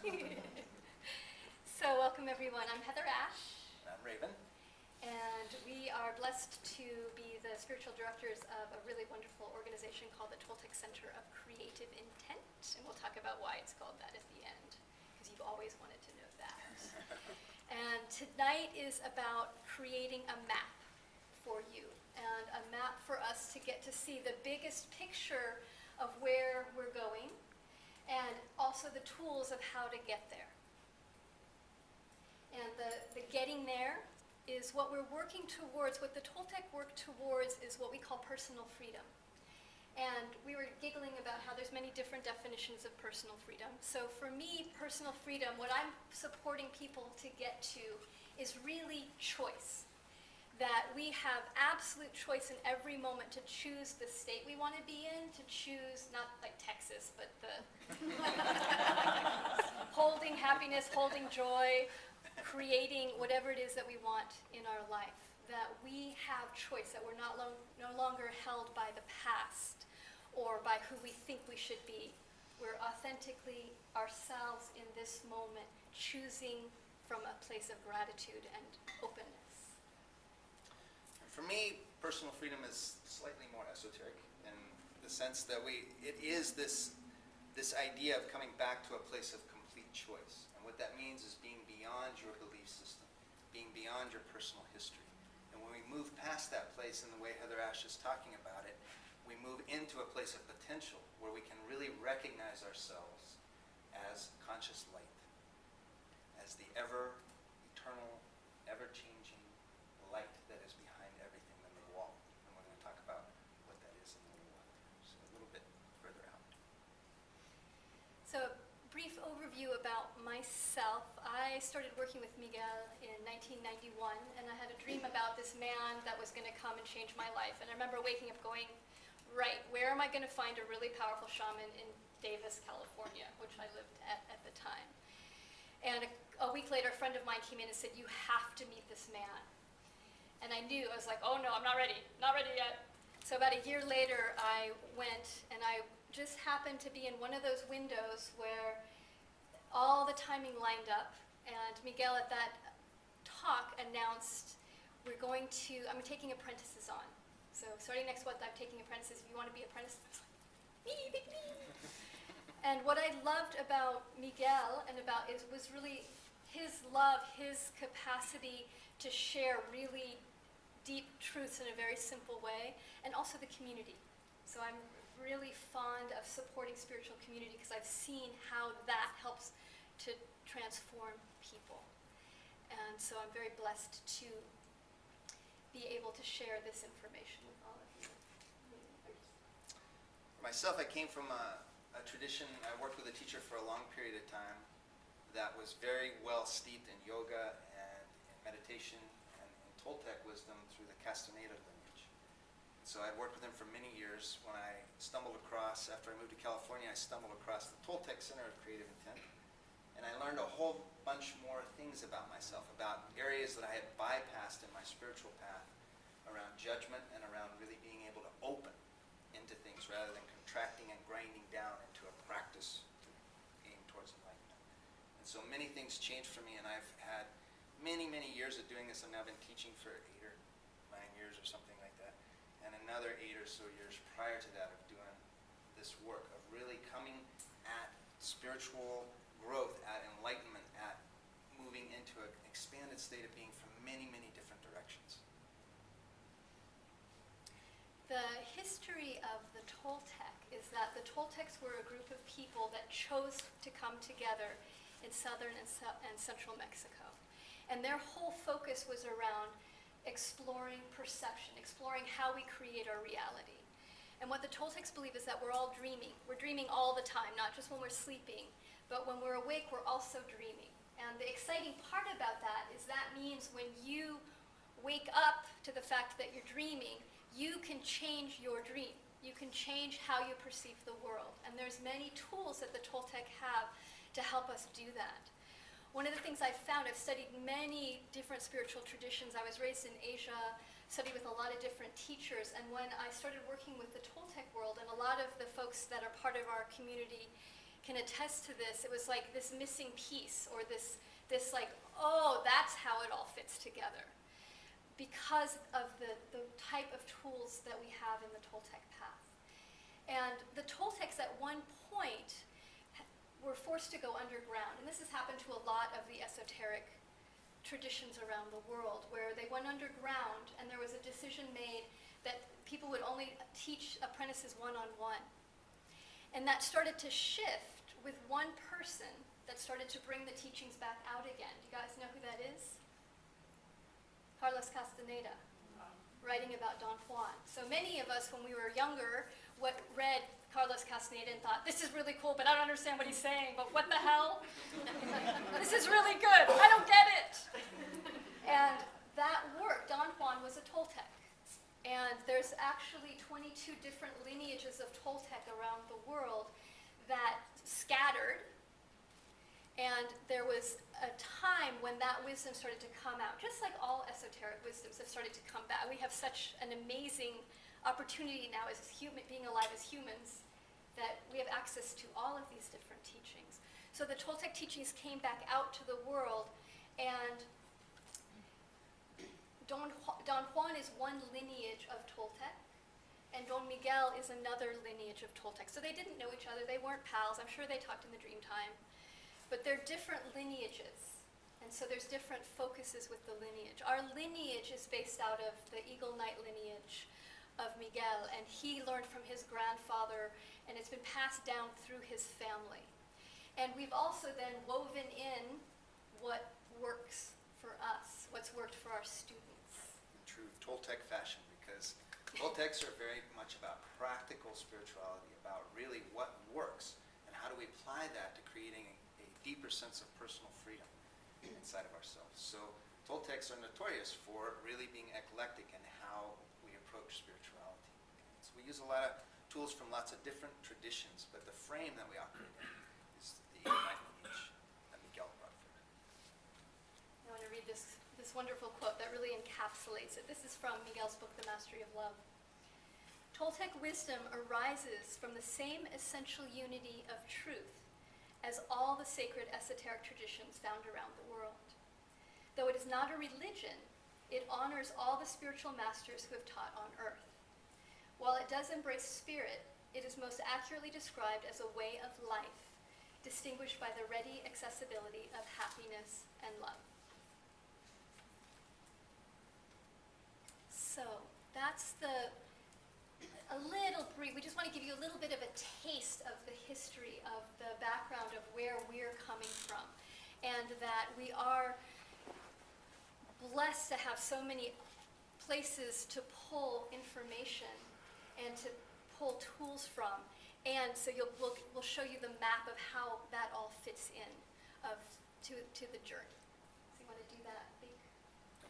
So welcome everyone. I'm HeatherAsh. I'm Raven. And we are blessed to be the spiritual directors of a really wonderful organization called the Toltec Center of Creative Intent. And we'll talk about why it's called that at the end, because you've always wanted to know that. And tonight is about creating a map for you, and a map for us to get to see the biggest picture of where we're going, and also the tools of how to get there. And the getting there is what we're working towards. What the Toltec work towards is what we call personal freedom. And we were giggling about how there's many different definitions of personal freedom. So for me, personal freedom, what I'm supporting people to get to is really choice. That we have absolute choice in every moment to choose the state we want to be in, to choose, not like Texas, but the holding happiness, holding joy, creating whatever it is that we want in our life. That we have choice, that we're no longer held by the past or by who we think we should be. We're authentically ourselves in this moment, choosing from a place of gratitude and openness. For me, personal freedom is slightly more esoteric in the sense that it is this idea of coming back to a place of complete choice. And what that means is being beyond your belief system, being beyond your personal history. And when we move past that place in the way HeatherAsh is talking about it, we move into a place of potential where we can really recognize ourselves as conscious light, as the ever eternal, ever-changing light that is behind everything in the wall. And we're going to talk about what that is in a little while. So a little bit further out. So a brief overview about myself. I started working with Miguel in 1991, and I had a dream about this man that was going to come and change my life. And I remember waking up going, right, where am I going to find a really powerful shaman in Davis, California, which I lived at the time. And a week later, a friend of mine came in and said, you have to meet this man. And I knew, I was like, oh no, I'm not ready yet. So about a year later, I went, and I just happened to be in one of those windows where all the timing lined up. And Miguel at that talk announced, I'm taking apprentices on. So starting next month, I'm taking apprentices. If you want to be apprentices, I was like, me. And what I loved about Miguel was really his love, his capacity to share really deep truths in a very simple way, and also the community. So I'm really fond of supporting spiritual community because I've seen how that helps to transform people. And so I'm very blessed to be able to share this information with all of you. For myself, I came from a tradition. I worked with a teacher for a long period of time that was very well steeped in yoga and in meditation and in Toltec wisdom through the Castaneda lineage. So I worked with him for many years. When I stumbled across, after I moved to California, I stumbled across the Toltec Center of Creative Intent. And I learned a whole bunch more things about myself, about areas that I had bypassed in my spiritual path, around judgment and around really being able to open into things rather than contracting and grinding down into a practice to aim towards enlightenment. And so many things changed for me, and I've had many, many years of doing this. I've now been teaching for 8 or 9 years or something like that, and another 8 or so years prior to that of doing this work, of really coming at spiritual growth, at enlightenment, at moving into an expanded state of being from many, many different directions. The history of the Toltec is that the Toltecs were a group of people that chose to come together in southern and central Mexico. And their whole focus was around exploring perception, exploring how we create our reality. And what the Toltecs believe is that we're all dreaming. We're dreaming all the time, not just when we're sleeping, but when we're awake, we're also dreaming. And the exciting part about that is that means when you wake up to the fact that you're dreaming, you can change your dream. You can change how you perceive the world. And there's many tools that the Toltec have to help us do that. One of the things I've found, I've studied many different spiritual traditions. I was raised in Asia, studied with a lot of different teachers, and when I started working with the Toltec world, and a lot of the folks that are part of our community can attest to this. It was like this missing piece, or this like, oh, that's how it all fits together, because of the type of tools that we have in the Toltec path. And the Toltecs at one point were forced to go underground, and this has happened to a lot of the esoteric traditions around the world, where they went underground and there was a decision made that people would only teach apprentices one-on-one. And that started to shift with one person that started to bring the teachings back out again. Do you guys know who that is? Carlos Castaneda, writing about Don Juan. So many of us, when we were younger, read Carlos Castaneda and thought, this is really cool, but I don't understand what he's saying, but what the hell? This is really good, I don't get it. And that worked. Don Juan was a Toltec. And there's actually 22 different lineages of Toltec around the world that scattered. And there was a time when that wisdom started to come out, just like all esoteric wisdoms have started to come back. We have such an amazing opportunity now as being alive as humans, that we have access to all of these different teachings. So the Toltec teachings came back out to the world, and Don Juan is one lineage of Toltec, and Don Miguel is another lineage of Toltec. So they didn't know each other, they weren't pals, I'm sure they talked in the dream time. But they're different lineages, and so there's different focuses with the lineage. Our lineage is based out of the Eagle Knight lineage of Miguel, and he learned from his grandfather, and it's been passed down through his family. And we've also then woven in what works for us, what's worked for our students. In true Toltec fashion, because Toltecs are very much about practical spirituality, about really what works, and how do we apply that to creating a deeper sense of personal freedom inside of ourselves. So Toltecs are notorious for really being eclectic in how we approach spirituality. So we use a lot of tools from lots of different traditions, but the frame that we operate in is the Knight lineage that Miguel brought forward. I want to read this wonderful quote that really encapsulates it. This is from Miguel's book, The Mastery of Love. Toltec wisdom arises from the same essential unity of truth as all the sacred esoteric traditions found around the world. Though it is not a religion, it honors all the spiritual masters who have taught on earth. While it does embrace spirit, it is most accurately described as a way of life, distinguished by the ready accessibility of happiness and love. So that's a little brief. We just want to give you a little bit of a taste of the history, of the background of where we're coming from, and that we are blessed to have so many places to pull information and to pull tools from. And so we'll show you the map of how that all fits in to the journey. So you want to do that, I think?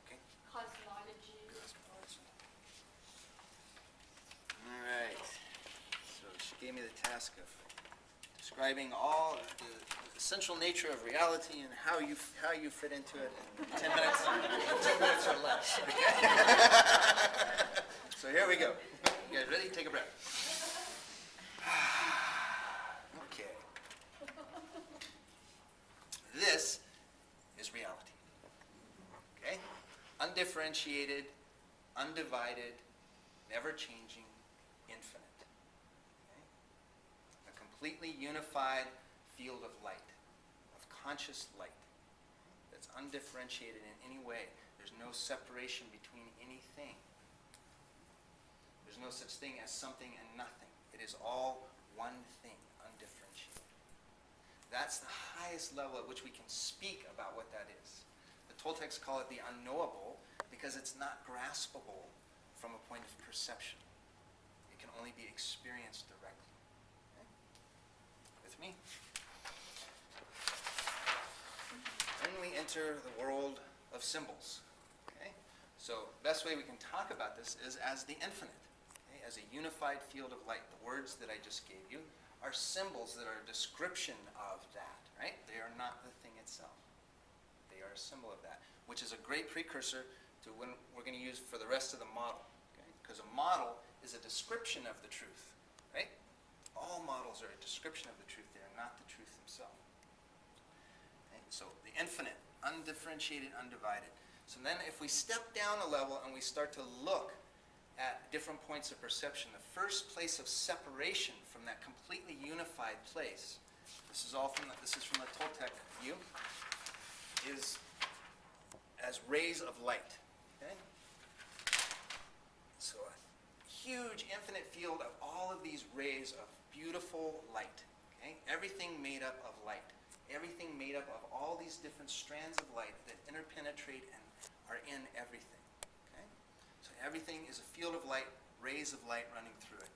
Okay. Cosmology. All right. So she gave me the task of describing all the essential nature of reality and how you fit into it in 10 minutes. 10 minutes or less. So here we go. You guys ready? Take a breath. Okay. This is reality. Okay? Undifferentiated, undivided, never changing, infinite. Okay? A completely unified field of light, of conscious light, that's undifferentiated in any way. There's no separation between anything. There's no such thing as something and nothing. It is all one thing, undifferentiated. That's the highest level at which we can speak about what that is. The Toltecs call it the unknowable because it's not graspable from a point of perception. It can only be experienced directly. Okay? With me? Then we enter the world of symbols. Okay? So the best way we can talk about this is as the infinite, okay? As a unified field of light. The words that I just gave you are symbols that are a description of that, right? They are not the thing itself. They are a symbol of that, which is a great precursor to when we're going to use for the rest of the model. Because a model is a description of the truth, right? All models are a description of the truth. They are not the truth. So the infinite, undifferentiated, undivided. So then if we step down a level and we start to look at different points of perception, the first place of separation from that completely unified place, this is from the Toltec view, is as rays of light. Okay? So a huge infinite field of all of these rays of beautiful light. Okay? Everything made up of light. Everything made up of all these different strands of light that interpenetrate and are in everything. Okay? So everything is a field of light, rays of light running through it.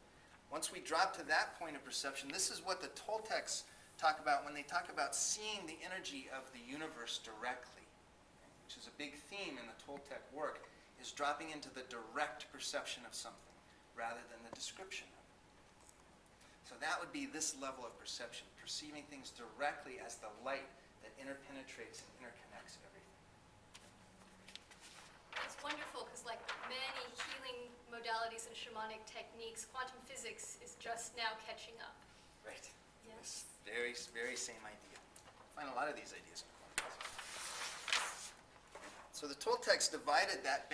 Once we drop to that point of perception, this is what the Toltecs talk about when they talk about seeing the energy of the universe directly, okay? Which is a big theme in the Toltec work, is dropping into the direct perception of something rather than the description of it. So that would be this level of perception, perceiving things directly as the light that interpenetrates and interconnects everything. It's wonderful because like many healing modalities and shamanic techniques, quantum physics is just now catching up. Right. Yes. This very, very same idea. I find a lot of these ideas in quantum physics. So the Toltecs divided that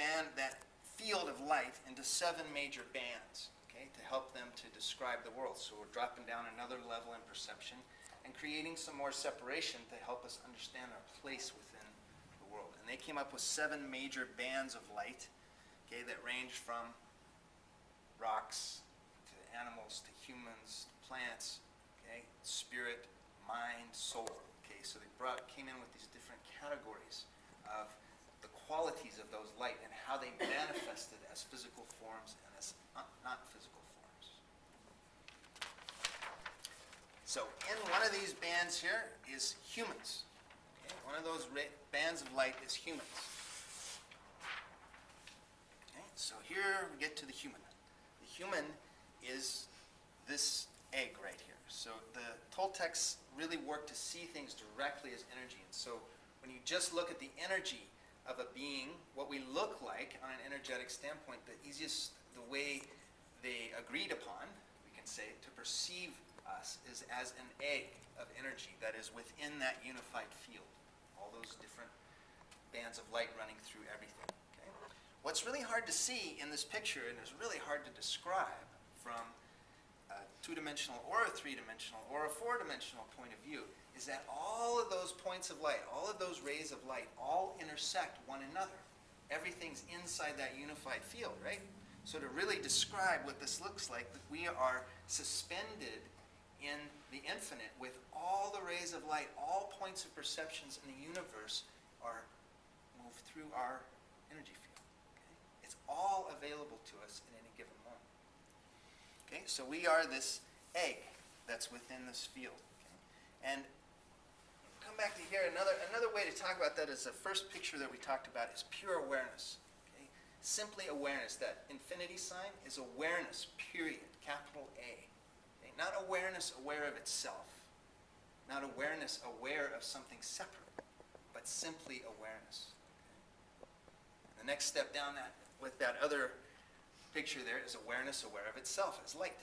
field of light into 7 major bands, okay, to help them to describe the world. So we're dropping down another level in perception and creating some more separation to help us understand our place within the world. And they came up with 7 major bands of light, okay, that range from rocks to animals to humans to plants, okay, spirit, mind, soul. Okay, so they came in with these different categories of the qualities of those light and how they manifested as physical forms and as not physical forms. So in one of these bands here is humans. Okay? One of those bands of light is humans. Okay? So here we get to the human. The human is this egg right here. So the Toltecs really work to see things directly as energy. And so when you just look at the energy of a being, what we look like on an energetic standpoint, the way they agreed upon, we can say, to perceive us is as an egg of energy that is within that unified field. All those different bands of light running through everything. Okay? What's really hard to see in this picture, and is really hard to describe from a 2-dimensional or a 3-dimensional or a 4-dimensional point of view, is that all of those points of light, all of those rays of light, all intersect one another. Everything's inside that unified field, right? So to really describe what this looks like, that we are suspended in the infinite with all the rays of light, all points of perceptions in the universe are moved through our energy field. Okay? It's all available to us at any given moment. Okay, so we are this egg that's within this field. Okay? And come back to here, another way to talk about that is the first picture that we talked about is pure awareness. Okay? Simply awareness. That infinity sign is awareness, period, capital A. Okay? Not awareness aware of itself. Not awareness aware of something separate, but simply awareness. Okay? The next step down with that other picture there is awareness aware of itself as light.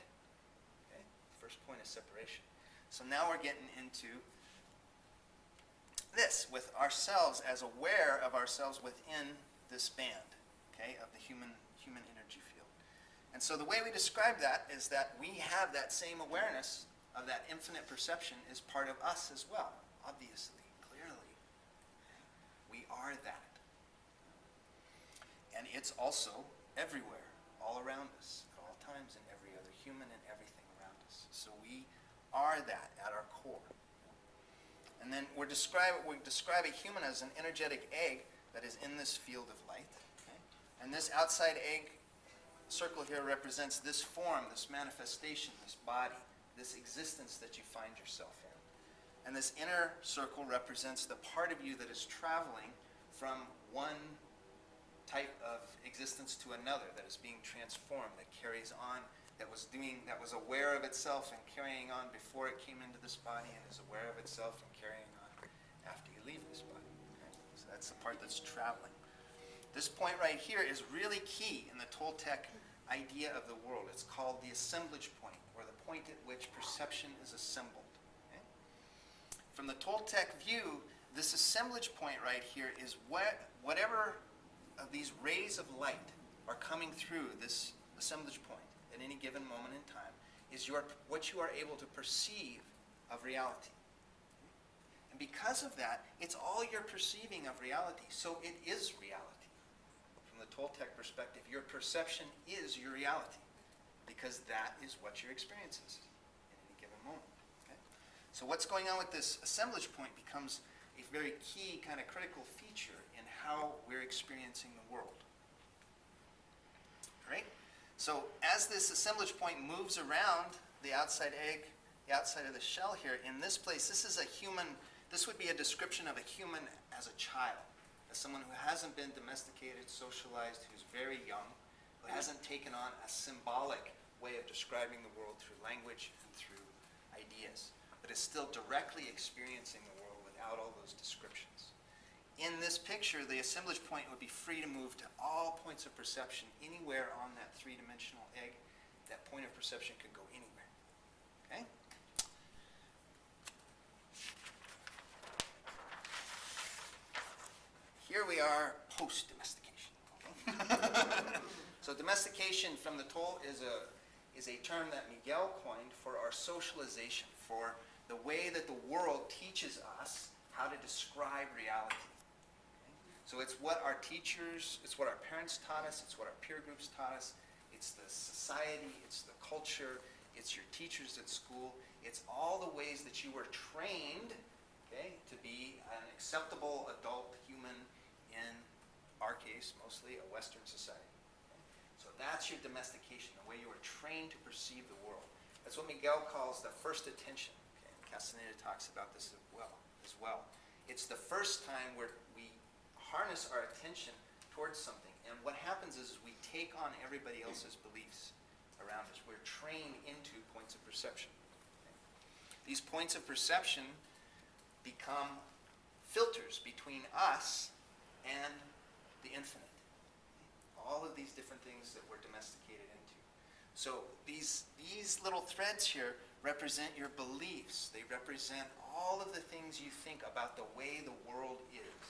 Okay? First point is separation. So now we're getting into this, with ourselves as aware of ourselves within this band, okay, of the human energy field. And so the way we describe that is that we have that same awareness of that infinite perception is part of us as well, obviously, clearly. We are that. And it's also everywhere, all around us, at all times, in every other human and everything around us. So we are that at our core. And then we describe a human as an energetic egg that is in this field of light. Okay? And this outside egg circle here represents this form, this manifestation, this body, this existence that you find yourself in. And this inner circle represents the part of you that is traveling from one type of existence to another, that is being transformed, that carries on, that was aware of itself and carrying on before it came into this body, and is aware of itself and carrying on after you leave this body. Okay? So that's the part that's traveling. This point right here is really key in the Toltec idea of the world. It's called the assemblage point, or the point at which perception is assembled. Okay? From the Toltec view, this assemblage point right here is whatever of these rays of light are coming through this assemblage point at any given moment in time is what you are able to perceive of reality. And because of that, it's all you're perceiving of reality, so it is reality. From the Toltec perspective, your perception is your reality, because that is what your experience is in any given moment. Okay? So what's going on with this assemblage point becomes a very key kind of critical feature in how we're experiencing the world. Right? So as this assemblage point moves around the outside egg, the outside of the shell here, in this place, this is a human, this would be a description of a human as a child, as someone who hasn't been domesticated, socialized, who's very young, who hasn't taken on a symbolic way of describing the world through language and through ideas, but is still directly experiencing the world without all those descriptions. In this picture, the assemblage point would be free to move to all points of perception anywhere on that three-dimensional egg. That point of perception could go anywhere. Okay? Here we are post-domestication. So domestication from the Toll is a term that Miguel coined for our socialization, for the way that the world teaches us how to describe reality. So it's what our teachers, it's what our parents taught us, it's what our peer groups taught us, it's the society, it's the culture, it's your teachers at school, it's all the ways that you were trained, okay, to be an acceptable adult human in our case, mostly a Western society. Okay? So that's your domestication, the way you were trained to perceive the world. That's what Miguel calls the first attention. Okay? And Castaneda talks about this as well. It's the first time where we harness our attention towards something. And what happens is we take on everybody else's beliefs around us. We're trained into points of perception. Okay? These points of perception become filters between us and the infinite. All of these different things that we're domesticated into. So these little threads here represent your beliefs. They represent all of the things you think about the way the world is.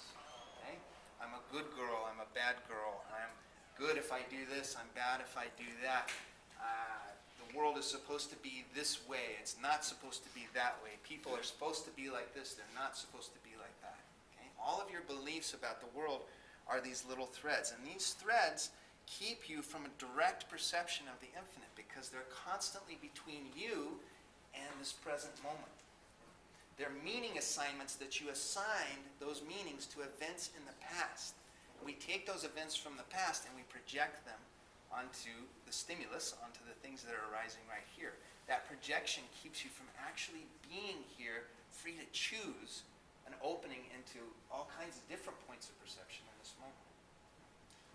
Okay? I'm a good girl, I'm a bad girl, I'm good if I do this, I'm bad if I do that. The world is supposed to be this way, it's not supposed to be that way. People are supposed to be like this, they're not supposed to be like that. Okay? All of your beliefs about the world are these little threads. And these threads keep you from a direct perception of the infinite because they're constantly between you and this present moment. They're meaning assignments that you assigned those meanings to events in the past. We take those events from the past and we project them onto the stimulus, onto the things that are arising right here. That projection keeps you from actually being here, free to choose an opening into all kinds of different points of perception in this moment.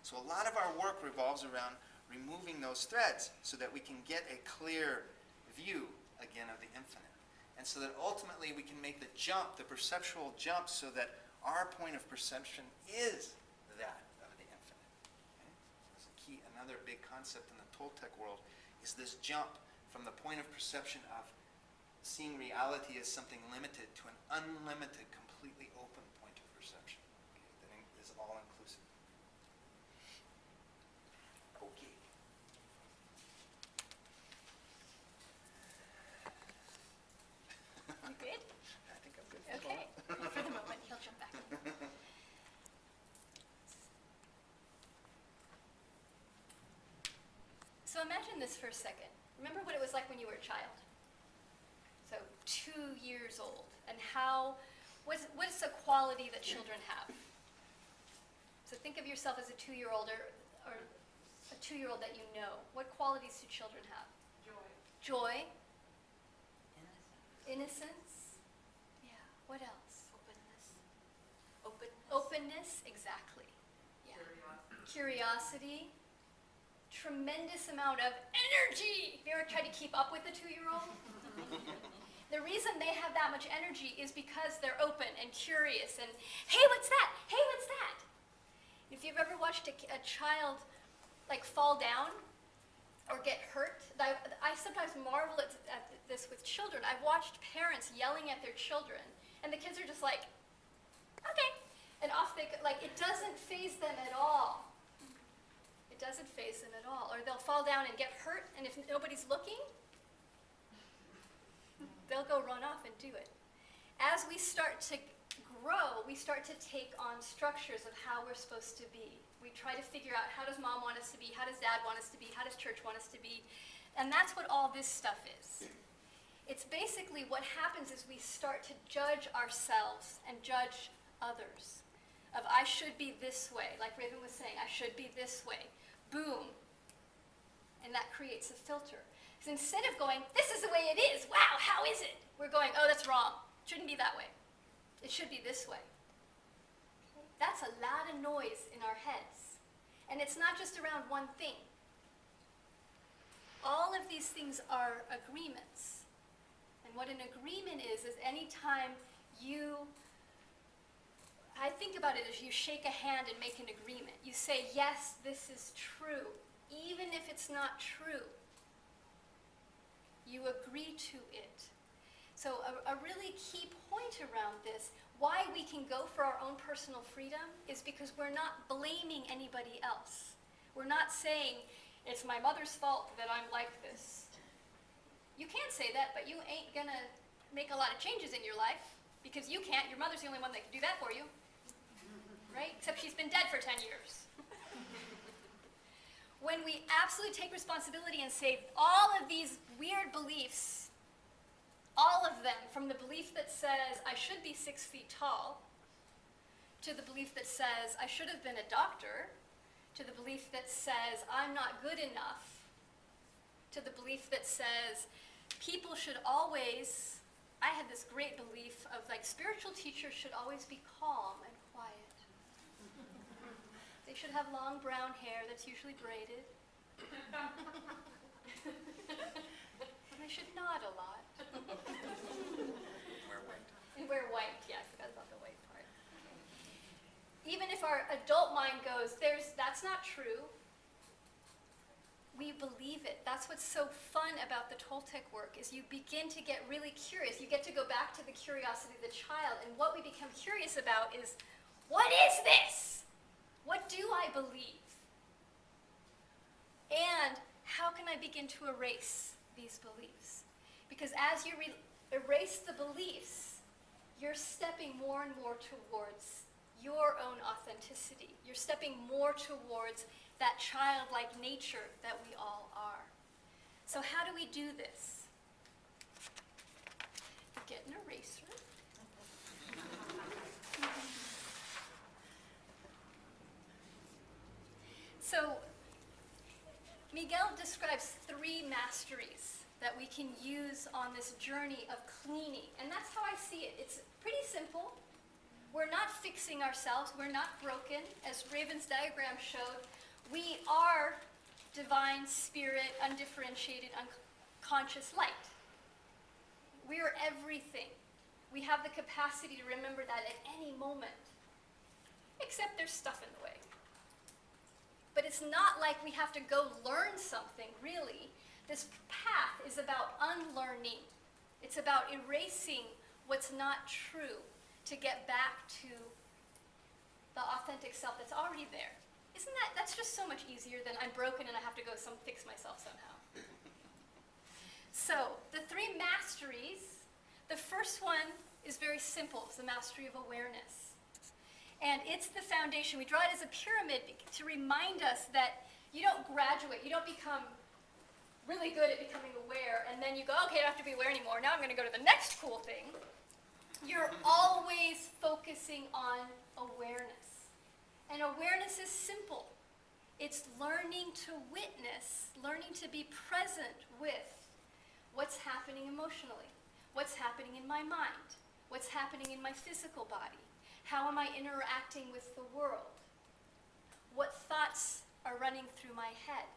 So a lot of our work revolves around removing those threads so that we can get a clear view again of the infinite. And so that ultimately we can make the jump, the perceptual jump, so that our point of perception is that of the infinite. Okay? That's a key, another big concept in the Toltec world is this jump from the point of perception of seeing reality as something limited to an unlimited, completely open point of perception. Okay? That is all inclusive. Okay. You good? I think I'm good for Okay. For the moment, he'll jump back in. So imagine this for a second. Remember what it was like when you were a child? So 2 years old. And what's a quality that children have? So think of yourself as a 2-year-old or a 2-year-old that you know. What qualities do children have? Joy. Innocence. Yeah. What else? Openness, exactly. Yeah. Curiosity. Tremendous amount of energy. Have you ever tried to keep up with a 2-year-old? The reason they have that much energy is because they're open and curious and, hey, what's that? Hey, what's that? If you've ever watched a child like fall down or get hurt, I sometimes marvel at this with children. I've watched parents yelling at their children, and the kids are just like, okay. And off they go. Like, it doesn't faze them at all. It doesn't faze them at all. Or they'll fall down and get hurt, and if nobody's looking, they'll go run off and do it. As we start to grow, we start to take on structures of how we're supposed to be. We try to figure out, how does mom want us to be? How does dad want us to be? How does church want us to be? And that's what all this stuff is. It's basically what happens is we start to judge ourselves and judge others. Of, I should be this way, like Raven was saying, I should be this way. Boom. And that creates a filter. Because instead of going, this is the way it is, wow, how is it? We're going, oh, that's wrong. Shouldn't be that way. It should be this way. That's a lot of noise in our heads. And it's not just around one thing. All of these things are agreements. And what an agreement is any time I think about it as you shake a hand and make an agreement. You say, yes, this is true, even if it's not true. You agree to it. So a really key point around this, why we can go for our own personal freedom, is because we're not blaming anybody else. We're not saying, it's my mother's fault that I'm like this. You can't say that, but you ain't gonna make a lot of changes in your life, because you can't. Your mother's the only one that can do that for you. Right? Except she's been dead for 10 years. When we absolutely take responsibility and say, all of these weird beliefs, all of them, from the belief that says, I should be 6 feet tall, to the belief that says, I should have been a doctor, to the belief that says, I'm not good enough, to the belief that says, people should always, I had this great belief of, like, spiritual teachers should always be calm and quiet. They should have long brown hair that's usually braided. And they should nod a lot. Wear white. And wear white, yeah, I forgot about the white part. Even if our adult mind goes, that's not true, we believe it. That's what's so fun about the Toltec work, is you begin to get really curious. You get to go back to the curiosity of the child, and what we become curious about is, what is this? What do I believe? And how can I begin to erase these beliefs? Because as you erase the beliefs, you're stepping more and more towards your own authenticity. You're stepping more towards that childlike nature that we all are. So how do we do this? You get an eraser. So Miguel describes 3 masteries that we can use on this journey of cleaning. And that's how I see it. It's pretty simple. We're not fixing ourselves. We're not broken. As Raven's diagram showed, we are divine, spirit, undifferentiated, unconscious light. We are everything. We have the capacity to remember that at any moment. Except there's stuff in the way. But it's not like we have to go learn something, really. This path is about unlearning. It's about erasing what's not true to get back to the authentic self that's already there. That's just so much easier than I'm broken and I have to go fix myself somehow. So, the 3 masteries, the first one is very simple. It's the mastery of awareness. And it's the foundation. We draw it as a pyramid to remind us that you don't graduate, you don't become really good at becoming aware, and then you go, okay, I don't have to be aware anymore. Now I'm going to go to the next cool thing. You're always focusing on awareness. And awareness is simple. It's learning to witness, learning to be present with what's happening emotionally, what's happening in my mind, what's happening in my physical body. How am I interacting with the world? What thoughts are running through my head?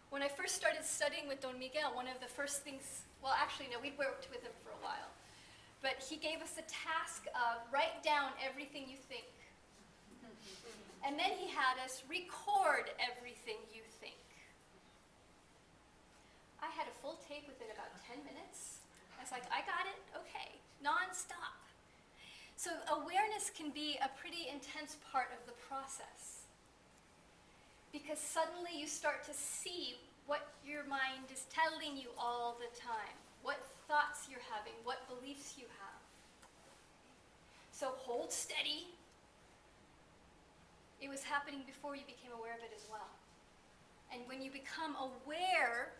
When I first started studying with Don Miguel, one of the first things, well, actually, no, we'd worked with him for a while, but he gave us the task of write down everything you think. And then he had us record everything you think. I had a full tape within about 10 minutes. I was like, I got it, okay, non-stop. So awareness can be a pretty intense part of the process, because suddenly you start to see what your mind is telling you all the time, what thoughts you're having, what beliefs you have. So hold steady. It was happening before you became aware of it as well. And when you become aware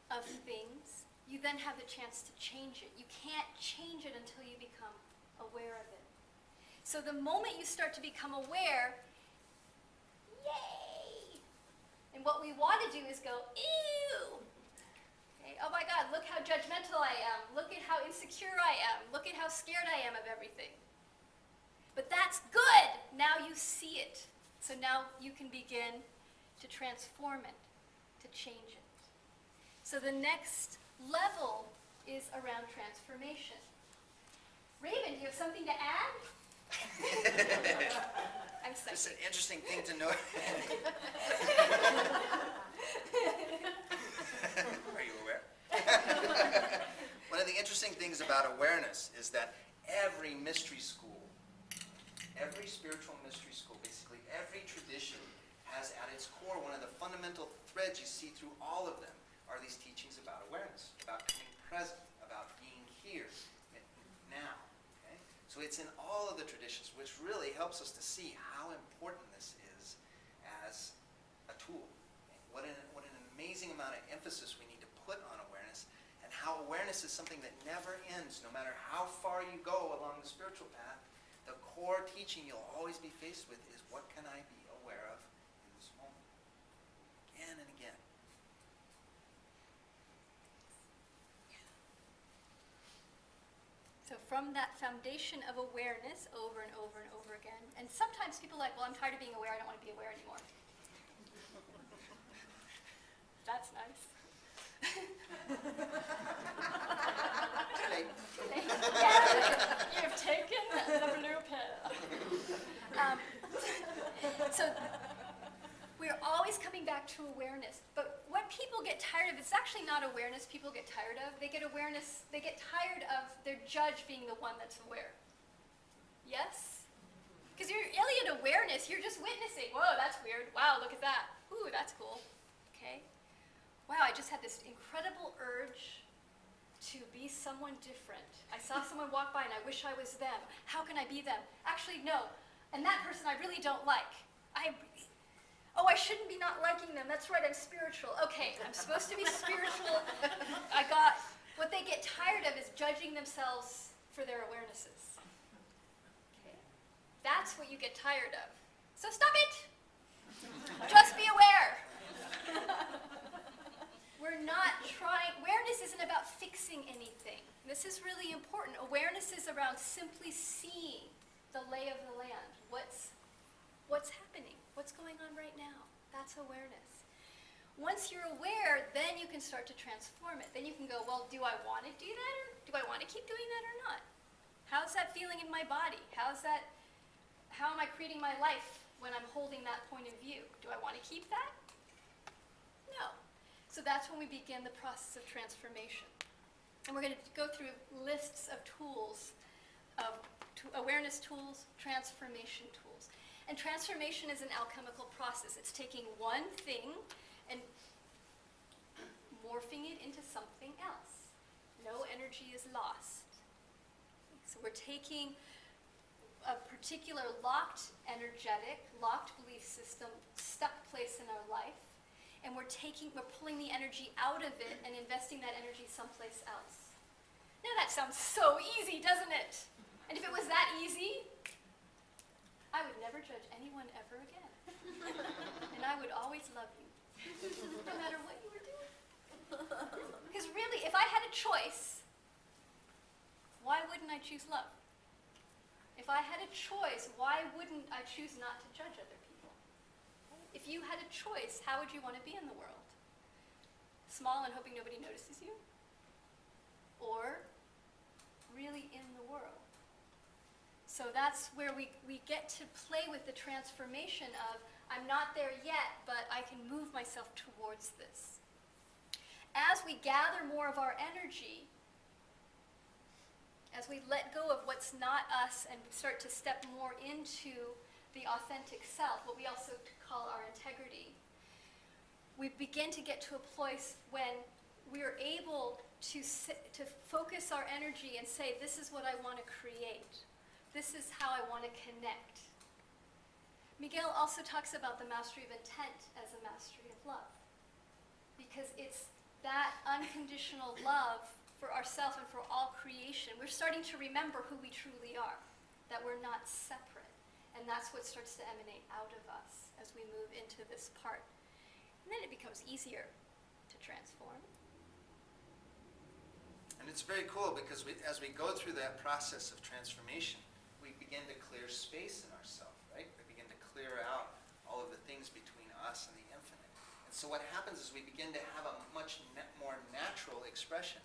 of things, you then have the chance to change it. You can't change it until you become aware of it. So the moment you start to become aware, yay! And what we want to do is go, ew! Okay, oh my God, look how judgmental I am. Look at how insecure I am. Look at how scared I am of everything. But that's good! Now you see it. So now you can begin to transform it, to change it. So the next level is around transformation. Raven, do you have something to add? I'm psychic. It's an interesting thing to know. Are you aware? One of the interesting things about awareness is that every mystery school, every spiritual mystery school, basically every tradition has at its core one of the fundamental threads you see through all of them are these teachings about awareness, about being present, about being here, now. Okay? So it's in all of the traditions, which really helps us to see how important this is as a tool. Okay? What an amazing amount of emphasis we need to put on awareness, and how awareness is something that never ends, no matter how far you go along the spiritual path. The core teaching you'll always be faced with is, what can I be aware of in this moment? Again and again. So from that foundation of awareness over and over and over again, and sometimes people are like, well, I'm tired of being aware, I don't want to be aware anymore. That's nice. Too late. Yeah, you've taken the blue pill. So we're always coming back to awareness. But what people get tired of, it's actually not awareness people get tired of. They get awareness, they get tired of their judge being the one that's aware. Yes? Because you're really in awareness, you're just witnessing. Whoa, that's weird. Wow, look at that. Ooh, that's cool. Okay? Wow, I just had this incredible urge to be someone different. I saw someone walk by and I wish I was them. How can I be them? Actually, no. And that person I really don't like. I shouldn't be not liking them. That's right, I'm spiritual. Okay, I'm supposed to be spiritual. What they get tired of is judging themselves for their awarenesses. Okay? That's what you get tired of. So stop it! Just be aware. We're not trying, awareness isn't about fixing anything. This is really important. Awareness is around simply seeing the lay of the land. What's happening? What's going on right now? That's awareness. Once you're aware, then you can start to transform it. Then you can go, well, do I want to do that, or do I want to keep doing that or not? How's that feeling in my body? How am I creating my life when I'm holding that point of view? Do I want to keep that? No. So that's when we begin the process of transformation. And we're going to go through lists of tools, awareness tools, transformation tools. And transformation is an alchemical process. It's taking one thing and morphing it into something else. No energy is lost. So we're taking a particular locked energetic, locked belief system, stuck place in our life, and we're pulling the energy out of it and investing that energy someplace else. Now that sounds so easy, doesn't it? And if it was that easy, I would never judge anyone ever again. And I would always love you, no matter what you were doing. Because really, if I had a choice, why wouldn't I choose love? If I had a choice, why wouldn't I choose not to judge other people? If you had a choice, how would you want to be in the world? Small and hoping nobody notices you? Or really in the world? So that's where we get to play with the transformation of, I'm not there yet, but I can move myself towards this. As we gather more of our energy, as we let go of what's not us and start to step more into the authentic self, what we also call our integrity, we begin to get to a place when we are able to focus our energy and say, this is what I want to create. This is how I want to connect. Miguel also talks about the mastery of intent as a mastery of love, because it's that unconditional love for ourselves and for all creation. We're starting to remember who we truly are, that we're not separate. And that's what starts to emanate out of us as we move into this part. And then it becomes easier to transform. And it's very cool because as we go through that process of transformation, we begin to clear space in ourselves, right? We begin to clear out all of the things between us and the infinite. And so what happens is we begin to have a much more natural expression.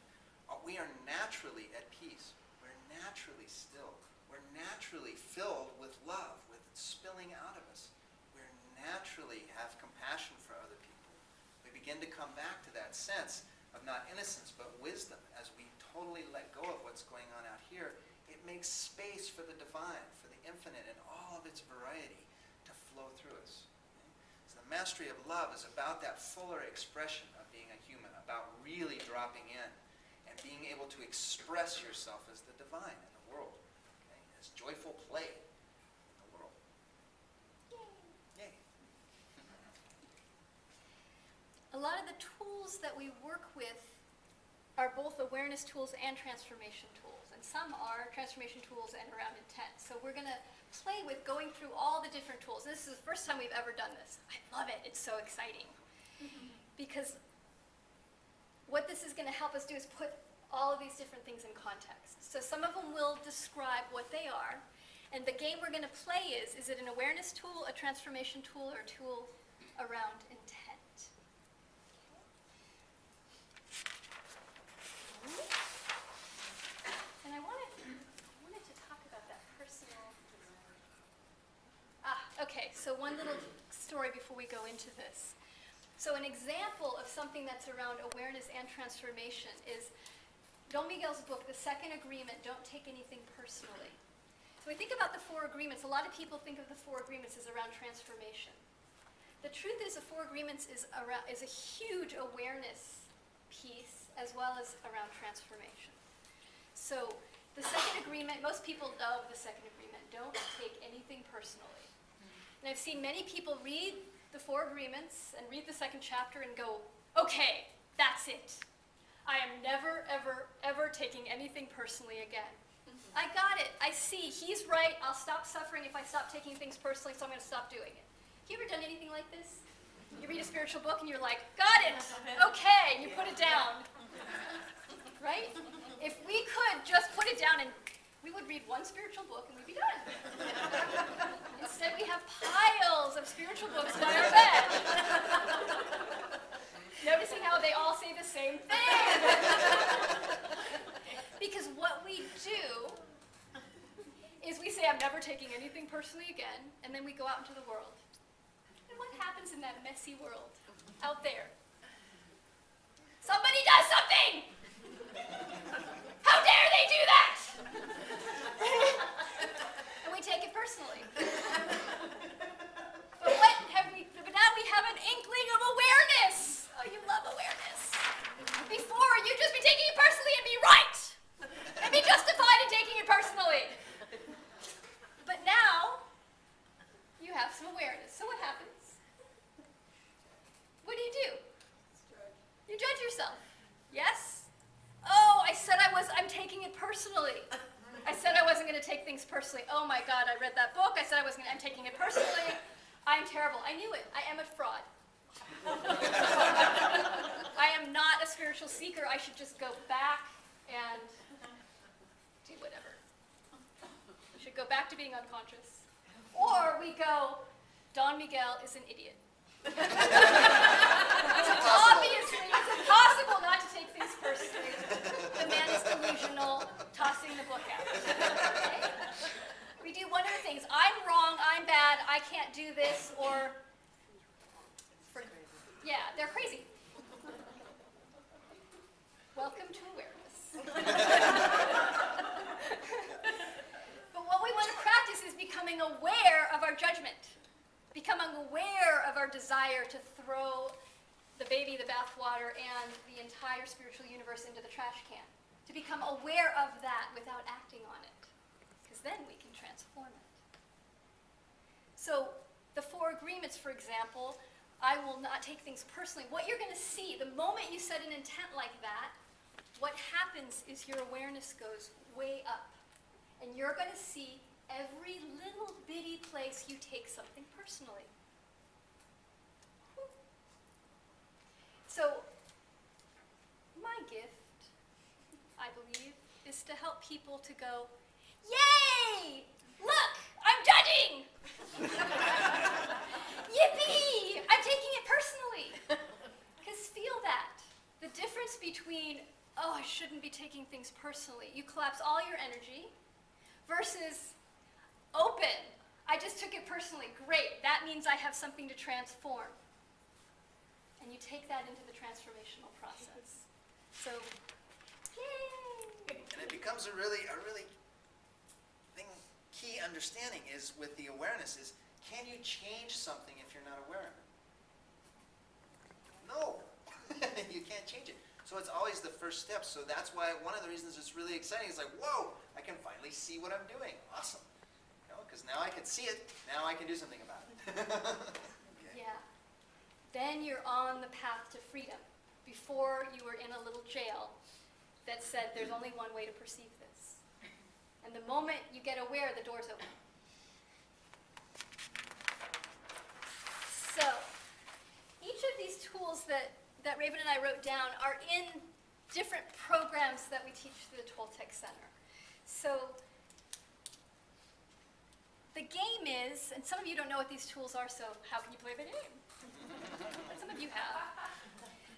We are naturally at peace. We're naturally still. We're naturally filled with love, with spilling out of us. We naturally have compassion for other people. We begin to come back to that sense of not innocence, but wisdom. As we totally let go of what's going on out here, it makes space for the divine, for the infinite in all of its variety to flow through us. So the mastery of love is about that fuller expression of being a human, about really dropping in and being able to express yourself as the divine in the world. As joyful play in the world. Yay. Yay. A lot of the tools that we work with are both awareness tools and transformation tools. And some are transformation tools and around intent. So we're going to play with going through all the different tools. This is the first time we've ever done this. I love it. It's so exciting. Because what this is going to help us do is put all of these different things in context. So some of them will describe what they are. And the game we're going to play is it an awareness tool, a transformation tool, or a tool around intent? And I wanted to talk about that personal. Okay, so one little story before we go into this. So an example of something that's around awareness and transformation is Don Miguel's book, The Second Agreement, Don't Take Anything Personally. So we think about the 4 agreements. A lot of people think of the 4 agreements as around transformation. The truth is the 4 agreements is a huge awareness piece as well as around transformation. So the second agreement, most people know the second agreement, don't take anything personally. And I've seen many people read the 4 agreements and read the second chapter and go, okay, that's it. I am never, ever, ever taking anything personally again. I got it. I see. He's right. I'll stop suffering if I stop taking things personally, so I'm going to stop doing it. You ever done anything like this? You read a spiritual book and you're like, got it. Okay. And you put it down. Right? If we could just put it down and we would read one spiritual book and we'd be done. Instead, we have piles of spiritual books by our bed. Noticing how they all say the same thing. Because what we do is we say, I'm never taking anything personally again, and then we go out into the world. And what happens in that messy world out there? Somebody does something! How dare they do that? And we take it personally. But now we have an inkling of awareness. Oh, you love awareness. Before, you'd just be taking it personally and be right. And be justified in taking it personally. But now, you have some awareness. So what happens? What do? You judge yourself. Yes? Oh, I'm taking it personally. I said I wasn't going to take things personally. Oh my God, I read that book. I said I'm taking it personally. I'm terrible. I knew it. I am a fraud. I am not a spiritual seeker. I should just go back and do whatever. I should go back to being unconscious. Or we go, Don Miguel is an idiot. Obviously, it's impossible not to take things personally. The man is delusional, tossing the book out. Okay? We do one of the things. I'm wrong, I'm bad, I can't do this, or... Yeah, they're crazy. Welcome to awareness. desire to throw the baby, the bathwater, and the entire spiritual universe into the trash can. To become aware of that without acting on it. Because then we can transform it. So the 4 agreements, for example, I will not take things personally. What you're going to see, the moment you set an intent like that, what happens is your awareness goes way up. And you're going to see every little bitty place you take something personally. So, my gift, I believe, is to help people to go, yay! Look, I'm judging! Yippee! I'm taking it personally. Because feel that. The difference between, oh, I shouldn't be taking things personally. You collapse all your energy versus open. I just took it personally. Great. That means I have something to transform. And you take that into the transformational process. So, yay! And it becomes a really key understanding is with the awareness is, can you change something if you're not aware of it? No, you can't change it. So it's always the first step. So that's why one of the reasons it's really exciting is like, whoa, I can finally see what I'm doing. Awesome. Because now I can see it, now I can do something about it. Okay. Yeah. Then you're on the path to freedom. Before you were in a little jail that said there's only one way to perceive this. And the moment you get aware, the door's open. So, each of these tools that Raven and I wrote down are in different programs that we teach through the Toltec Center. So, the game is, and some of you don't know what these tools are, so how can you play the game? But some of you have.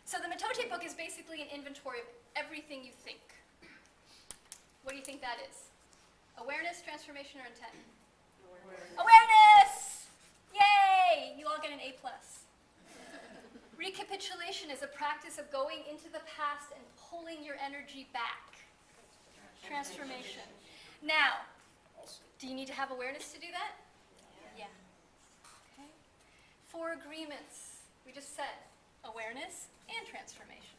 So the Metote book is basically an inventory of everything you think. What do you think that is? Awareness, transformation, or intent? Awareness! Yay! You all get an A+. Recapitulation is a practice of going into the past and pulling your energy back. Transformation. Now, do you need to have awareness to do that? Yeah. Okay. 4 agreements. We just said awareness and transformation.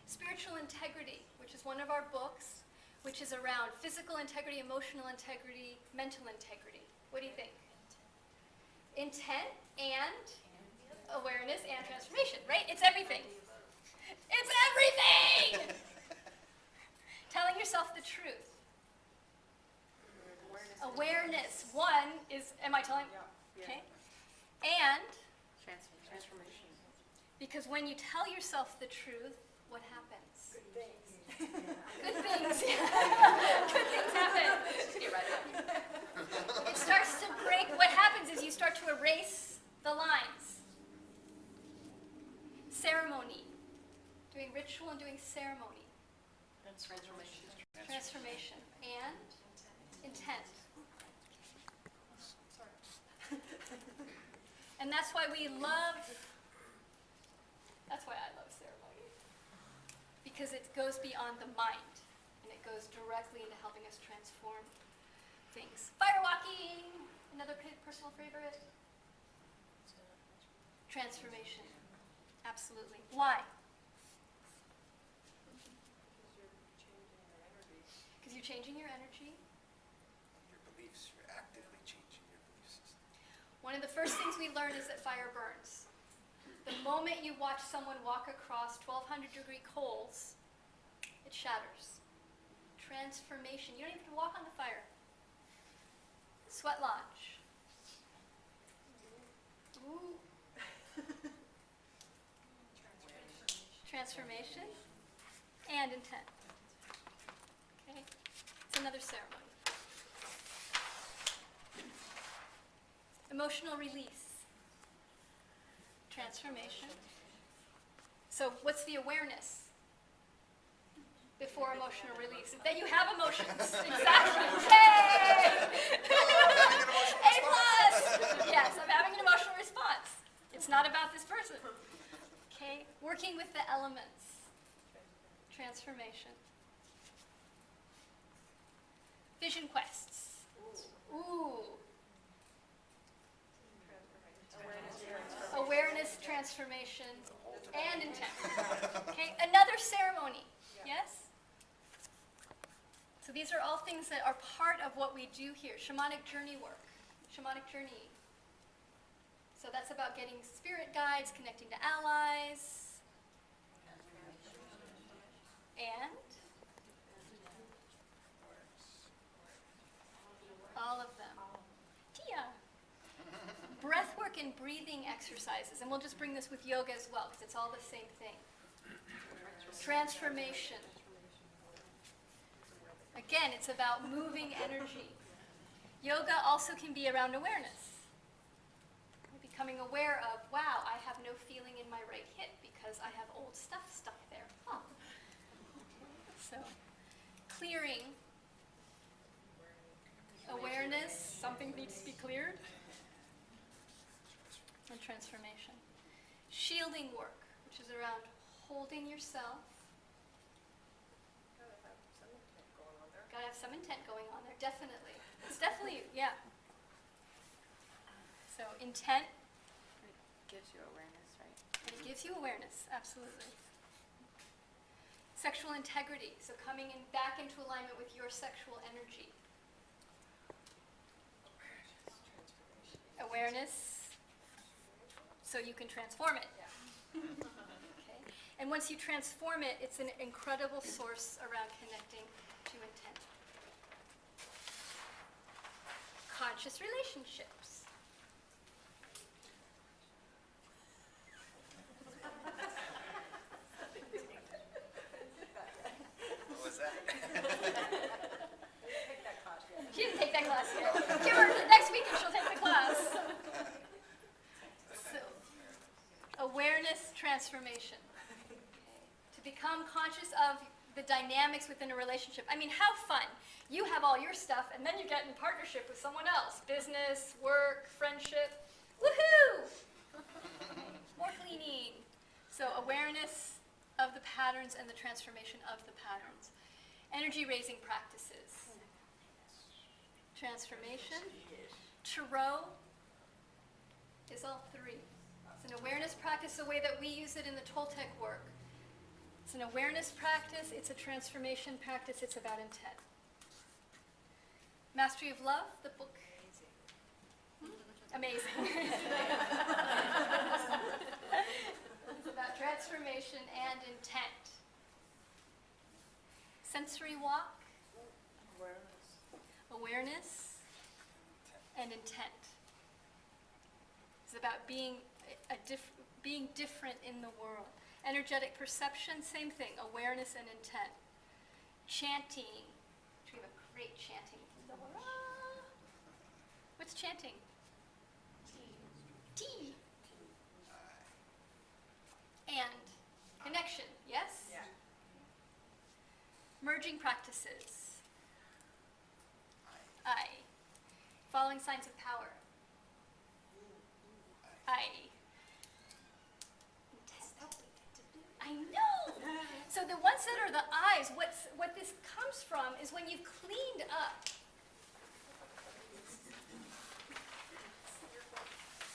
Spiritual integrity, which is one of our books, which is around physical integrity, emotional integrity, mental integrity. What do you think? Intent and awareness and transformation, right? It's everything. It's everything! Telling yourself the truth. Awareness. 1 is, am I telling? Okay. And Transformation. because when you tell yourself the truth, what happens? Good things. Good things. Good things happen. Get right up. It starts to break. What happens is you start to erase the lines. Ceremony. Doing ritual and doing ceremony. Transformation. Transformation. And intent. And that's why I love ceremony. Because it goes beyond the mind. And it goes directly into helping us transform things. Firewalking, another personal favorite. Transformation. Absolutely. Why? Because you're changing your energy. Your beliefs, you're actively changing your belief system. One of the first things we learn is that fire burns. The moment you watch someone walk across 1,200-degree coals, it shatters. Transformation. You don't even have to walk on the fire. Sweat lodge. Ooh. Transformation and intent. Okay? It's another ceremony. Emotional release. Transformation. So what's the awareness before emotional release? That you have emotions. Exactly. Yay! A+. Yes, I'm having an emotional response. It's not about this person. Okay? Working with the elements. Transformation. Vision quests. Ooh. Awareness. transformation, and intent. Okay, another ceremony, yes? So these are all things that are part of what we do here. Shamanic journey work, shamanic journey. So that's about getting spirit guides, connecting to allies, and all of them. Tia. Breath work and breathing exercises, and we'll just bring this with yoga as well, because it's all the same thing. Transformation. Again, it's about moving energy. Yoga also can be around awareness. Becoming aware of, wow, I have no feeling in my right hip because I have old stuff stuck there. Huh. So, clearing. Awareness, something needs to be cleared. And transformation. Shielding work, which is around holding yourself. Gotta have some intent going on there, definitely. It's definitely, yeah. So intent. It gives you awareness, right? And it gives you awareness, absolutely. Sexual integrity, so coming in back into alignment with your sexual energy. Awareness, so you can transform it. Okay. And once you transform it, it's an incredible source around connecting to intent. Conscious relationships. What was that? She didn't take that class yet. Give her next week and she'll take the class. So, awareness transformation. To become conscious of the dynamics within a relationship. I mean, how fun. You have all your stuff and then you get in partnership with someone else. Business, work, friendship. Woohoo! More cleaning. So awareness of the patterns and the transformation of the patterns. Energy raising practices. Transformation. Tarot is all three. It's an awareness practice, the way that we use it in the Toltec work. It's an awareness practice, it's a transformation practice, it's about intent. Mastery of Love, the book. Amazing. It's about transformation and intent. Sensory walk. Awareness and intent. It's about being being different in the world. Energetic perception, same thing, awareness and intent. Chanting, which we have a great chanting. What's chanting? T. And connection, yes? Yeah. Merging practices. I. Following signs of power. I. I know! So the ones that are the eyes, what this comes from is when you've cleaned up.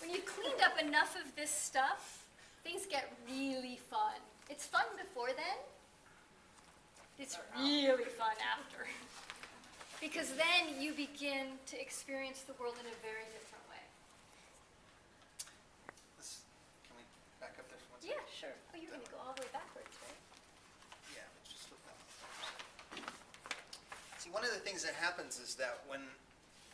When you've cleaned up enough of this stuff, things get really fun. It's fun before then. It's really fun after. Because then you begin to experience the world in a very different way. Can we back up there for 1 second? Yeah, sure. Oh, you're going to go all the way backwards, right? Yeah, let's just flip that one. See, one of the things that happens is that when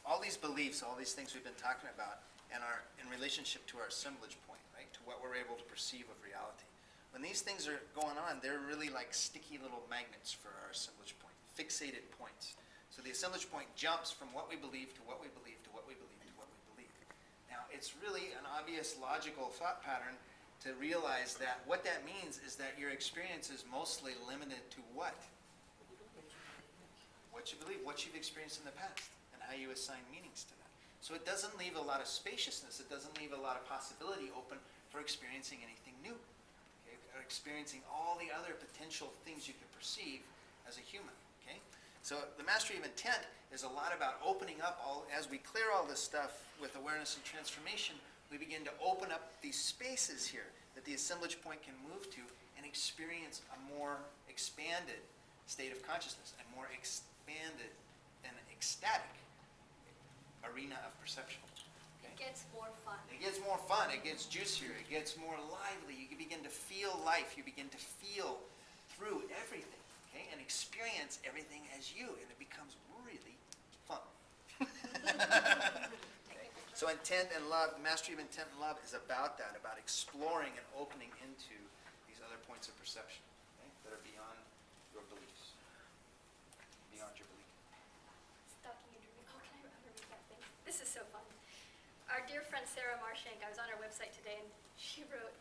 all these beliefs, all these things we've been talking about, and are in relationship to our assemblage point, right, to what we're able to perceive of reality, when these things are going on, they're really like sticky little magnets for our assemblage point, fixated points. So the assemblage point jumps from what we believe to what we believe to what we believe to what we believe. Now, it's really an obvious logical thought pattern to realize that what that means is that your experience is mostly limited to what? What you believe, what you've experienced in the past, and how you assign meanings to that. So it doesn't leave a lot of spaciousness, it doesn't leave a lot of possibility open for experiencing anything new, okay? Or experiencing all the other potential things you can perceive as a human, okay? So the mastery of intent is a lot about opening up as we clear all this stuff with awareness and transformation, we begin to open up these spaces here, that the assemblage point can move to and experience a more expanded state of consciousness, a more expanded and ecstatic arena of perception. It gets more fun. It gets more fun, it gets juicier, it gets more lively. You can begin to feel life, you begin to feel through everything, okay, and experience everything as you, and it becomes really fun. Okay. So intent and love, mastery of intent and love is about that, about exploring and opening into these other points of perception, okay, that are beyond your beliefs, beyond your belief. Stalking and dreaming. Oh, can I read that thing? This is so fun. Our dear friend Sarah Marshank, I was on her website today, and she wrote,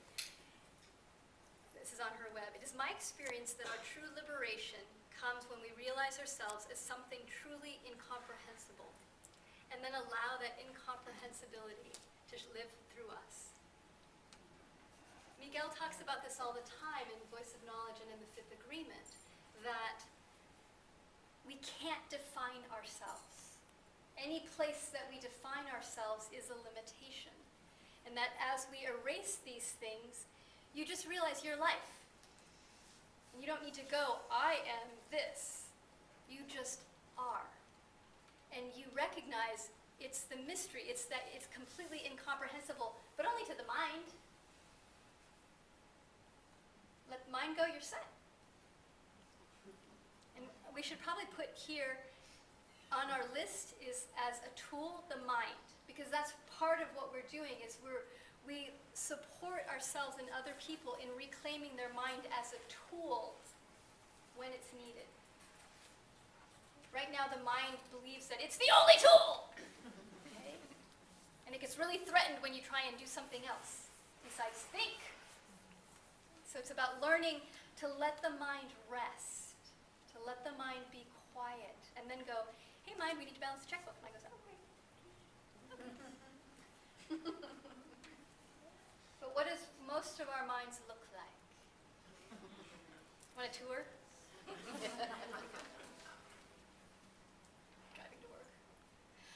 this is on her web, "It is my experience that our true liberation comes when we realize ourselves as something truly incomprehensible, and then allow that incomprehensibility to live through us." Miguel talks about this all the time in Voice of Knowledge and in the Fifth Agreement, that we can't define ourselves. Any place that we define ourselves is a limitation. And that as we erase these things, you just realize your life. And you don't need to go, I am this. You just are. And you recognize it's the mystery, it's that it's completely incomprehensible, but only to the mind. Let mind go, you're set. And we should probably put here on our list is as a tool, the mind, because that's part of what we're doing is we support ourselves and other people in reclaiming their mind as a tool when it's needed. Right now the mind believes that it's the only tool, okay? And it gets really threatened when you try and do something else besides think. So it's about learning to let the mind rest, to let the mind be quiet, and then go, hey mind, we need to balance the checkbook. And I goes, oh, great. Okay. But what does most of our minds look like? Want a tour? Driving to work.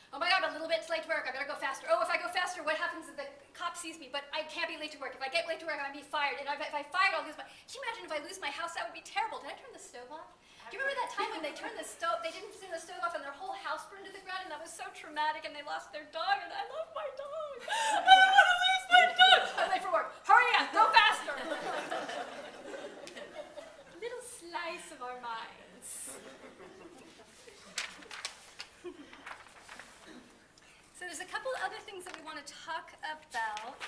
Oh my God, I'm a little bit late to work. I better go faster. Oh, if I go faster, what happens if the cop sees me? But I can't be late to work. If I get late to work, I'm going to be fired. And if I fired, I'll lose my... Can you imagine if I lose my house? That would be terrible. Did I turn the stove off? Do you remember that time when they turned the stove, they didn't turn the stove off and their whole house burned to the ground, and that was so traumatic, and they lost their dog, and I love my dog. I don't want to lose my dog. I'm late for work. Hurry up, go faster. Little slice of our minds. So there's a couple other things that we want to talk about,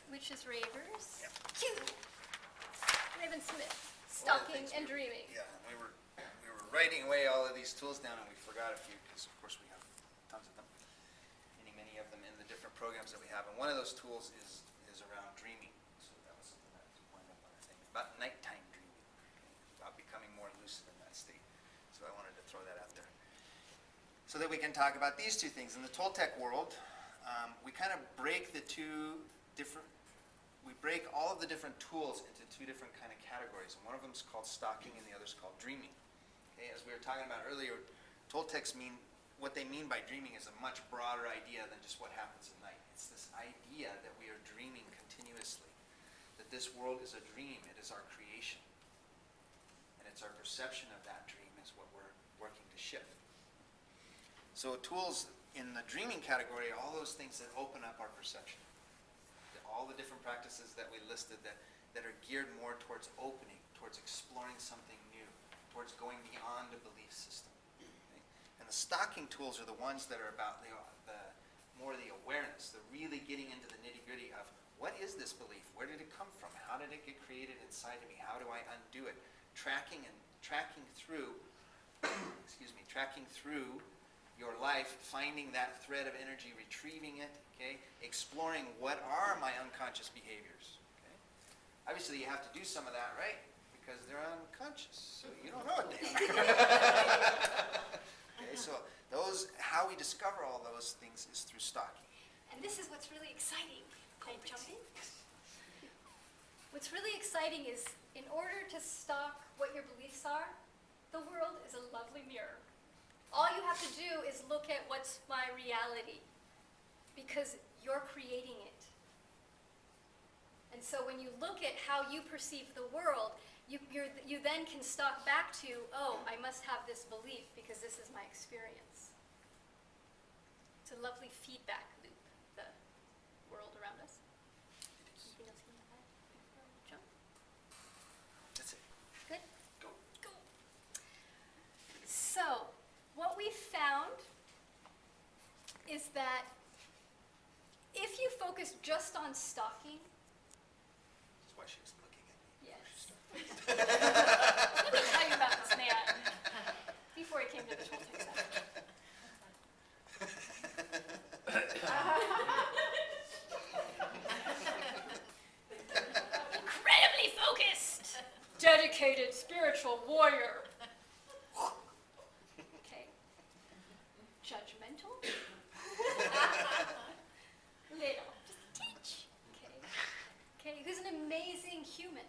which is ravers. Cute. Raven Smith. Stalking and dreaming. Yeah, we were writing away all of these tools down, and we forgot a few because, of course, we have tons of them, many of them in the different programs that we have. And one of those tools is around dreaming. So that was something that wound up on our thing about nighttime dreaming, okay, about becoming more lucid in that state. So I wanted to throw that out there, so that we can talk about these two things. In the Toltec world, we kind of break we break all of the different tools into two different kind of categories. And one of them is called stalking and the other is called dreaming. Okay, as we were talking about earlier, Toltecs what they mean by dreaming is a much broader idea than just what happens at night. It's this idea that we are dreaming continuously, that this world is a dream, it is our creation. And it's our perception of that dream is what we're working to shift. So tools in the dreaming category are all those things that open up our perception. All the different practices that we listed that are geared more towards opening, towards exploring something new, towards going beyond a belief system. Okay? And the stalking tools are the ones that are about more the awareness, the really getting into the nitty-gritty of what is this belief? Where did it come from? How did it get created inside of me? How do I undo it? Tracking through tracking through your life, finding that thread of energy, retrieving it, okay? Exploring what are my unconscious behaviors, okay? Obviously, you have to do some of that, right? Because they're unconscious, so you don't know what they are. Okay, so how we discover all those things is through stalking. And this is what's really exciting. Can I jump in? What's really exciting is, in order to stalk what your beliefs are, the world is a lovely mirror. All you have to do is look at what's my reality, because you're creating it. And so when you look at how you perceive the world, you then can stalk back to, oh, I must have this belief because this is my experience. It's a lovely feedback loop, the world around us. Anything else you want to add before we jump? That's it. Good? Go. Go. So, what we found is that if you focus just on stalking, That's why she was looking at me. yes. Let me tell you about this man before he came to the Toltec Center. Incredibly focused, dedicated spiritual warrior. Okay. Judgmental. Little. Just teach. Okay. Okay. Who's an amazing human.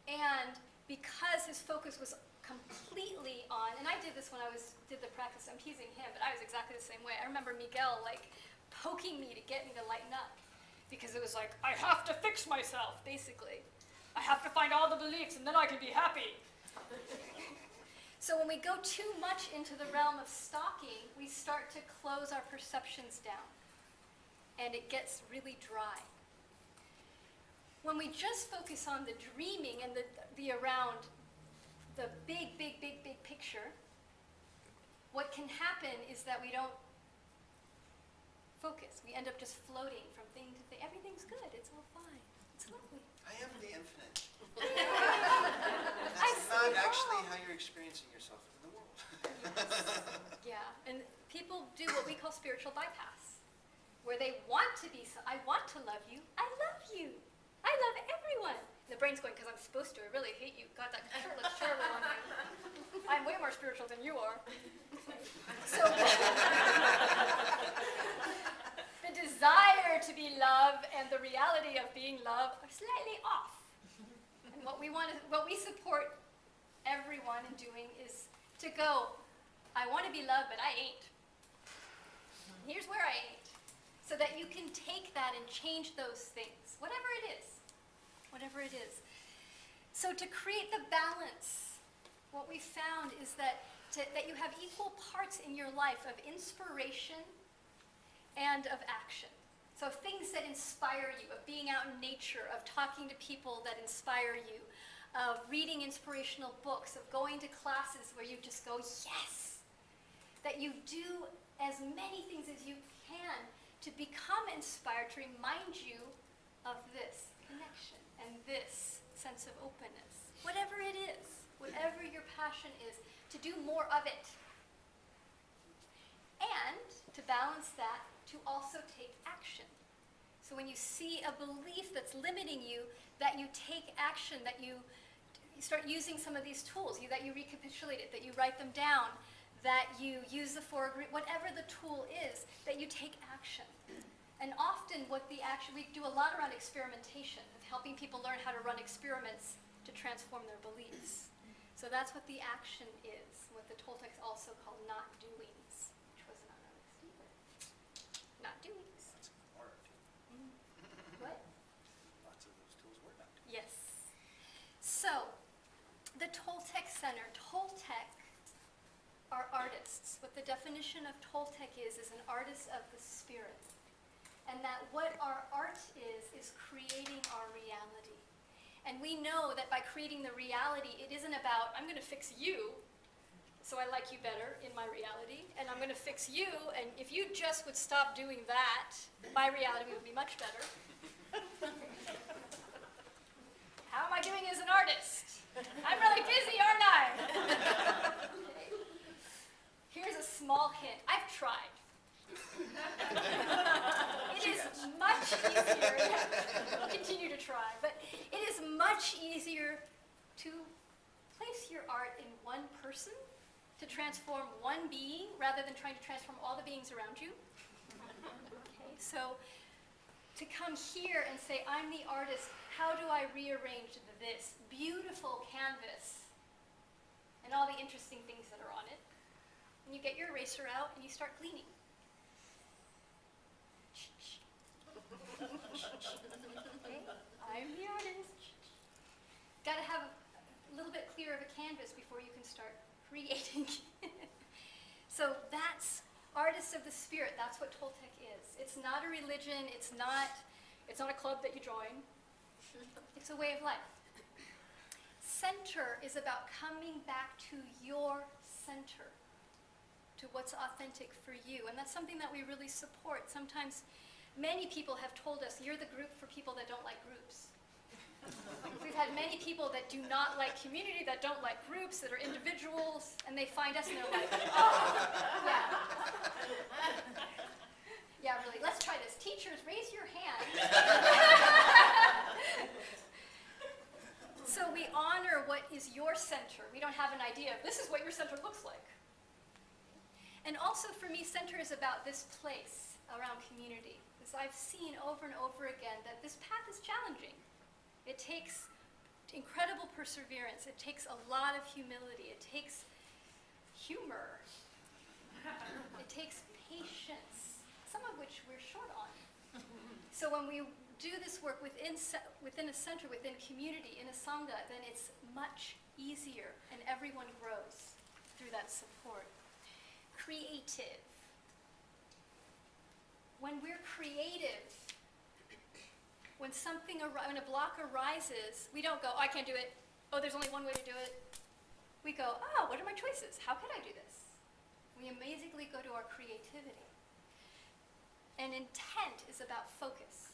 And because his focus was completely on, and I did this when I did the practice, I'm teasing him, but I was exactly the same way. I remember Miguel poking me to get me to lighten up. Because it was like, I have to fix myself, basically. I have to find all the beliefs and then I can be happy. So when we go too much into the realm of stalking, we start to close our perceptions down. And it gets really dry. When we just focus on the dreaming and the around the big, big, big, big picture, what can happen is that we don't focus. We end up just floating from thing to thing. Everything's good. It's all fine. It's lovely. I am the infinite. I That's not see it actually all. how you're experiencing yourself in the world. Yeah, and people do what we call spiritual bypass, where they want to be, I want to love you. I love you. I love everyone. And the brain's going, because I'm supposed to. I really hate you. God, that shirt looks terrible on you. I'm way more spiritual than you are. So the desire to be loved and the reality of being loved are slightly off. And what we support everyone in doing is to go, I want to be loved, but I ain't. Here's where I ain't. So that you can take that and change those things, whatever it is. Whatever it is. So to create the balance, what we found is that you have equal parts in your life of inspiration and of action. So things that inspire you, of being out in nature, of talking to people that inspire you, of reading inspirational books, of going to classes where you just go, yes! That you do as many things as you can to become inspired, to remind you of this connection and this sense of openness. Whatever it is, whatever your passion is, to do more of it. And to balance that, to also take action. So when you see a belief that's limiting you, that you take action, that you start using some of these tools, that you recapitulate it, that you write them down, that you use the whatever the tool is, that you take action. And often we do a lot around experimentation, of helping people learn how to run experiments to transform their beliefs. So that's what the action is, what the Toltecs also call not doings, which was not noticed either. Not doings. Lots of them were, too. What? Lots of those tools were not doing. Yes. So, the Toltec Center, Toltec are artists. What the definition of Toltec is an artist of the spirit. And that what our art is creating our reality. And we know that by creating the reality, it isn't about, I'm going to fix you, so I like you better in my reality, and I'm going to fix you, and if you just would stop doing that, my reality would be much better. How am I doing as an artist? I'm really busy, aren't I? Okay. Here's a small hint. I've tried. It is much easier, I'll continue to try, but it is much easier to place your art in one person, to transform one being, rather than trying to transform all the beings around you. Okay, so to come here and say, I'm the artist, how do I rearrange this beautiful canvas and all the interesting things that are on it? And you get your eraser out and you start cleaning. Okay? I'm the artist. Got to have a little bit clearer of a canvas before you can start creating. So that's artists of the spirit. That's what Toltec is. It's not a religion. It's not a club that you join. It's a way of life. Center is about coming back to your center, to what's authentic for you. And that's something that we really support. Sometimes many people have told us, you're the group for people that don't like groups. We've had many people that do not like community, that don't like groups, that are individuals, and they find us and they're like, oh, yeah. Yeah, really, let's try this. Teachers, raise your hand. So we honor what is your center. We don't have an idea of this is what your center looks like. And also for me, center is about this place around community. As I've seen over and over again that this path is challenging. It takes incredible perseverance. It takes a lot of humility. It takes humor. It takes patience, some of which we're short on. So when we do this work within a center, within community, in a sangha, then it's much easier and everyone grows through that support. Creative. When we're creative, when a block arises, we don't go, oh, I can't do it. Oh, there's only one way to do it. We go, oh, what are my choices? How can I do this? We amazingly go to our creativity. And intent is about focus,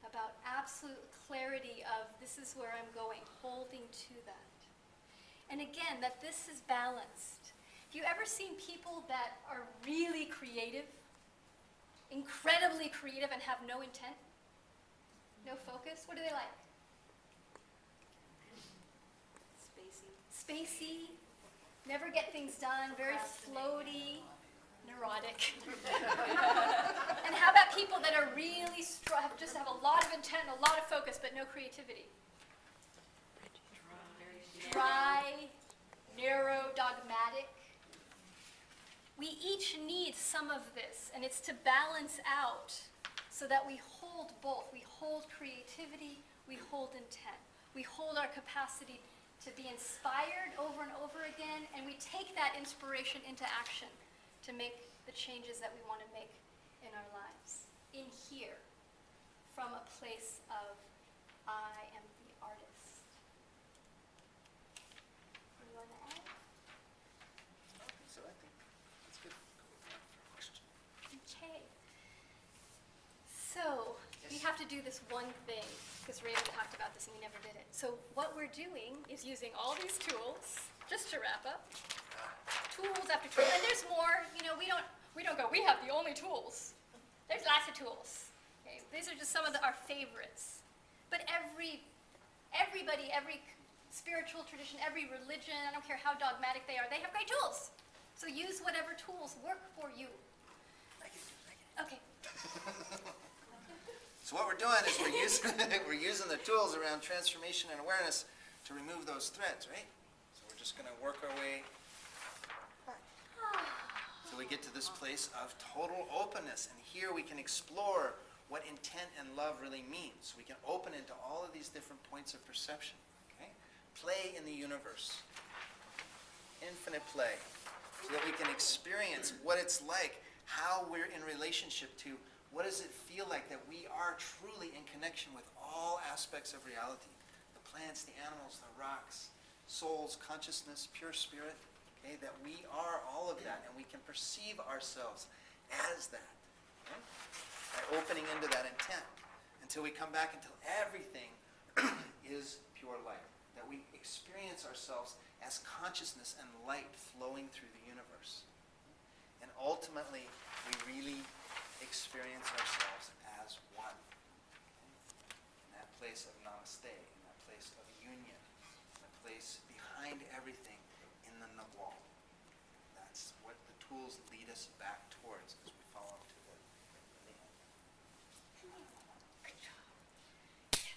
about absolute clarity of this is where I'm going, holding to that. And again, that this is balanced. Have you ever seen people that are really creative, incredibly creative, and have no intent? No focus? What do they like? Spacey, never get things done, very floaty, neurotic. And how about people that are really just have a lot of intent and a lot of focus, but no creativity? Dry, narrow, dogmatic. We each need some of this, and it's to balance out so that we hold both. We hold creativity, we hold intent. We hold our capacity to be inspired over and over again, and we take that inspiration into action to make the changes that we want to make in our lives. In here, from a place of, I am the artist. You want to add? So I think that's good. Question. Okay. So, we have to do this one thing, because Raven talked about this and we never did it. So what we're doing is using all these tools, just to wrap up, tools after tools, and there's more, we don't go, we have the only tools. There's lots of tools. Okay? These are just some of our favorites. But everybody, every spiritual tradition, every religion, I don't care how dogmatic they are, they have great tools. So use whatever tools work for you. Okay. So what we're doing is we're using the tools around transformation and awareness to remove those threads, right? So we're just going to work our way so we get to this place of total openness. And here we can explore what intent and love really means. We can open into all of these different points of perception. Okay? Play in the universe. Infinite play. So that we can experience what it's like, how we're in relationship to what does it feel like that we are truly in connection with all aspects of reality? The plants, the animals, the rocks, souls, consciousness, pure spirit. Okay, that we are all of that, and we can perceive ourselves as that. Okay? By opening into that intent until we come back until everything is pure light. That we experience ourselves as consciousness and light flowing through the universe. And ultimately, we really experience ourselves as one. In that place of namaste, in that place of union, in the place behind everything, in the Nawal. That's what the tools lead us back towards as we follow to the end. Great job. Yes.